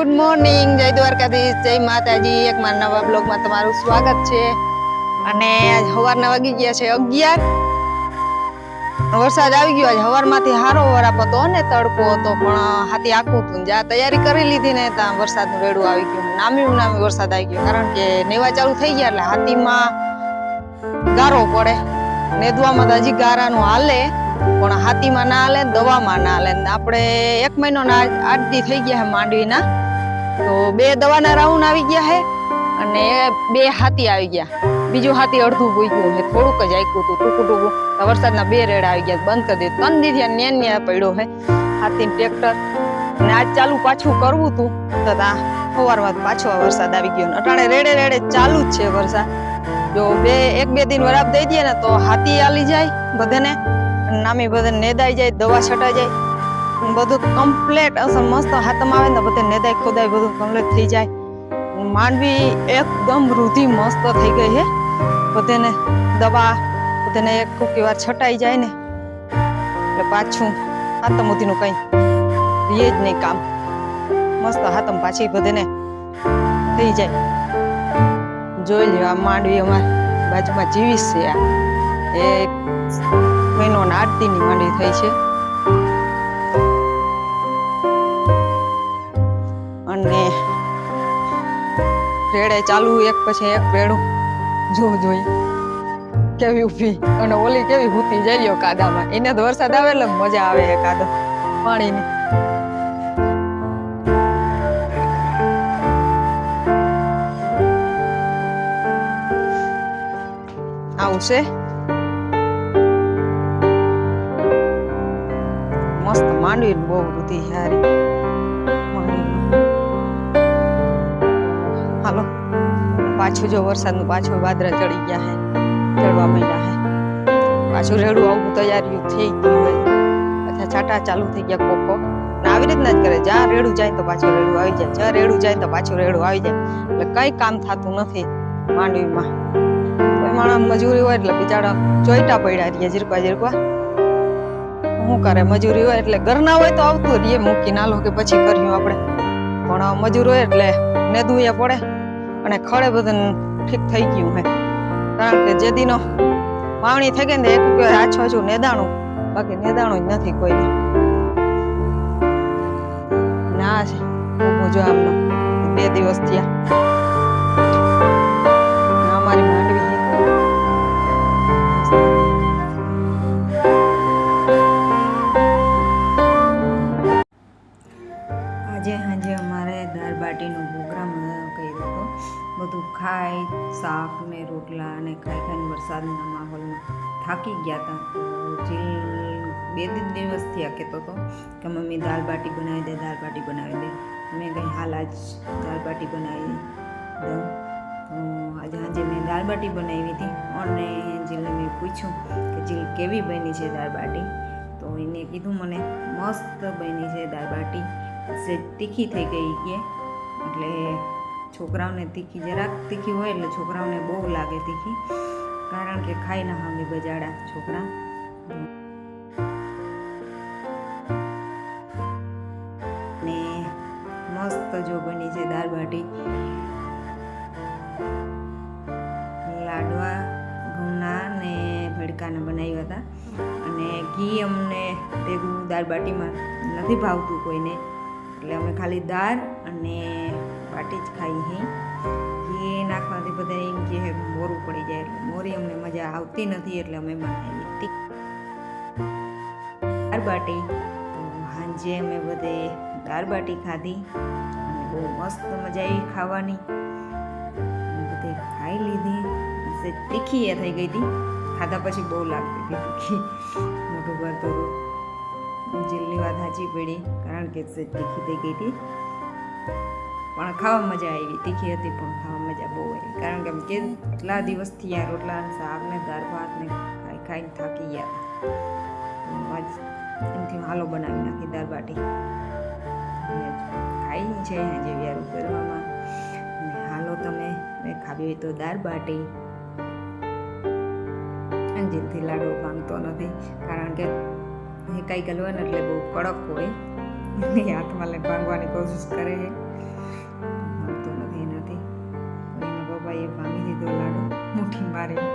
Good morning, જય દ્વારકાધીશ, જય માતાજી। એક મારા નવા બ્લોગમાં તમારું સ્વાગત છે। અને આજ સવારના વાગી ગયા છે 11। વરસાદ આવી ગયો। આજ સવારમાંથી હારો વરાપ હતો ને તડકો હતો, પણ હાથી આખું હતું। જ્યાં તૈયારી કરી લીધી ને ત્યાં વરસાદનું રેડું આવી ગયું। નામી વરસાદ આવી ગયો, કારણ કે નેવા ચાલુ થઈ ગયા એટલે હાથીમાં ગારો પડે। નેદવામાં તો હજી ગારાનું હાલે, પણ હાથીમાં ના હાલે, દવામાં ના હાલે। આપણે 1 મહિનો ના 8 દી થઈ ગયા છે માંડવીના, તો 2 દવાના રાઉન્ડ આવી ગયા છે અને 2 હાથી આવી ગયા। બીજું હાથી અડધું ભૂગ્યું છે, થોડુંક જ આક્યું હતું ટૂંકું ટૂંકું। વરસાદના 2 રેડા આવી ગયા, બંધ કરી દીધું। 3 દી થયા ન્યા પડ્યો છે હાથી ટ્રેક્ટર, અને આજ ચાલુ પાછું કરવું હતું તો ત્યાં સવારમાં પાછો વરસાદ આવી ગયો। અટાણે રેડે રેડે ચાલુ જ છે વરસાદ। જો 1-2 દિન વરાપ દઈ દઈએ ને તો હાથી આલી જાય બધાને, નામી બધાને નેદાઈ જાય, દવા છટાઈ જાય, બધું કમ્પ્લીટ અસર મસ્ત હાથમ આવે ને બધે નેદાઈ ખોદાઈ બધું કમ્પ્લીટ થઈ જાય। માંડવી એકદમ રૂધી મસ્ત થઈ ગઈ છે। બધાને દવા બધાને એક વાર છટાઈ જાય ને એટલે પાછું હાથમ ઉધીનું કઈ રીએ જ નહીં કામ। મસ્ત હાથમ પાછી બધાને થઈ જાય। જોઈ લ્યો, આ માંડવી અમારી બાજુમાં જીવીશ છે। આ 1 મહિનો ને 8 દીની માંડવી થઈ છે, અને રેડે ચાલુ એક પછી એક રેડું જોઈ કેવી ઉભી અને ઓલી કેવી હૂતી જાય કાદામાં। એને તો વરસાદ આવે એટલે મજા આવે કાદો પાણીની। આવું છે મસ્ત માંડવી, બહુ વૃદ્ધિ સારી। હાલો પાછું જો વરસાદનું પાછું વાદળા ચડી ગયા છે, ચડવા માંડ્યા છે। પાછું રેડું આવું તૈયારી થઈ ગયું હોય, પાછા છાંટા ચાલુ થઈ ગયા કોકો। આવી રીતના જ કરે, જ્યાં રેડું જાય તો પાછું રેડું આવી જાય, જ્યાં રેડું જાય તો પાછું રેડું આવી જાય। એટલે કઈ કામ થતું નથી માંડવીમાં। કોઈ માણસ મજૂરી હોય એટલે બિચારા ચોઈટા પડ્યા રહીએ જીરકા જીરકા। શું કરે, મજૂરી હોય એટલે ઘરના હોય તો આવતું રહીએ, મૂકી ના લો કે પછી કર્યું આપણે, પણ મજૂર હોય એટલે નેદવું એ પડે। અને ખડે બધું ઠીક થઈ ગયું છે, કારણ કે જે દીનો વાવણી થઈ ગઈ ને એક આછું નેદાણું, બાકી નેદાણું જ નથી કોઈને। ના છે ઉભું જો આમનો 2 દિવસ થયા અમારી માંડવી। આજે સાંજે અમારે દાળ બાટીનો પ્રોગ્રામ કર્યો હતો। બધું ખાઈ, શાક ને રોટલા ને ખાઈ ખાઈને વરસાદના માહોલમાં થાકી ગયા હતા। તો જે 2 દિવસ થયા કહેતો હતો કે મમ્મી દાળ બાટી બનાવી દે, દાળ બાટી બનાવી દે। મેં કંઈ હાલ આજ દાળ બાટી બનાવી દઉં। તો આજે સાંજે મેં દાળ બાટી બનાવી હતી, અને જીલને મેં પૂછ્યું કે જીલ કેવી બની છે દાળ બાટી, તો એને કીધું મને મસ્ત બની છે દાળ બાટી, સે તીખી થઈ ગઈ કે, એટલે છોકરાઓને તીખી જરાક તીખી હોય એટલે છોકરાઓને બહુ લાગે તીખી, કારણ કે ખાઈ ના હવે બજાડા છોકરા। ને મસ્ત જો બની છે દાળ બાટી। લાડવા ઘઉંના ને ભડકાના બનાવ્યા હતા, અને ઘી અમને ભેગું દાળ બાટીમાં નથી ભાવતું કોઈને, એટલે અમે ખાલી દાળ અને બાટી જ ખાઈ હી। ઘી નાખવાથી બધા એમ કે મોરું પડી જાય, એટલે મોરી અમને મજા આવતી નથી, એટલે અમે બનાવી દાળ બાટી। તો સાંજે અમે બધે દાળ બાટી ખાધી, અને બહુ મસ્ત મજા આવી ખાવાની। બધે ખાઈ લીધી, તીખી એ થઈ ગઈ હતી, ખાધા પછી બહુ લાગતી હતી તીખી, મોટું ભરતો હતો। જીલની વાત સાચી પડી, કારણ કે તીખી થઈ ગઈ હતી, પણ ખાવા મજા આવી। તીખી હતી પણ ખાવા મજા બહુ આવી, કારણ કે અમે કેટલા દિવસથી આ રોટલા શાક ને દાળ ભાત ને ખાઈ ખાઈને થાકી ગયા હતા। આજ એમથી હાલો બનાવી નાખી દાળ બાટી, ખાઈ છે જે વ્યારું કરવામાં। હાલો તમે ખાવી હોય તો દાળ બાટી। જેથી લાડવો ભાંગતો નથી, કારણ કે હેકાઈ ગયેલો હોય ને એટલે બહુ કડક હોય, હાથમાં લઈને ભાંગવાની કોશિશ કરે છે। ભાંગી દીધો લાડુ મુઠ્ઠી મારી